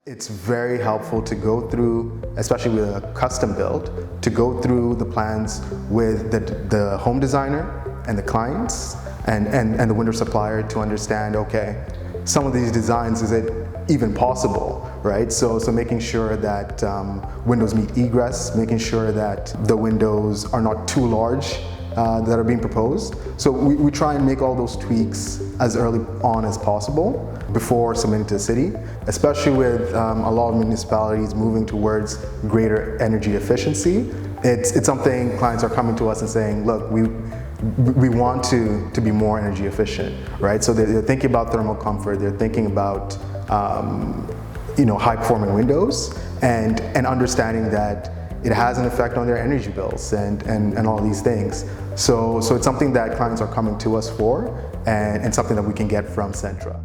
It's very helpful to go through, especially with a custom build, to go through the plans with the home designer and the clients and the window supplier to understand, okay, some of these designs, is it even possible, right? So making sure that windows meet egress, making sure that the windows are not too large that are being proposed. So we try and make all those tweaks as early on as possible before submitting to the city, especially with a lot of municipalities moving towards greater energy efficiency. It's something clients are coming to us and saying, look, we want to be more energy efficient, right? So they're thinking about thermal comfort, they're thinking about high performing windows and understanding that it has an effect on their energy bills and all these things. So it's something that clients are coming to us for and something that we can get from Centra.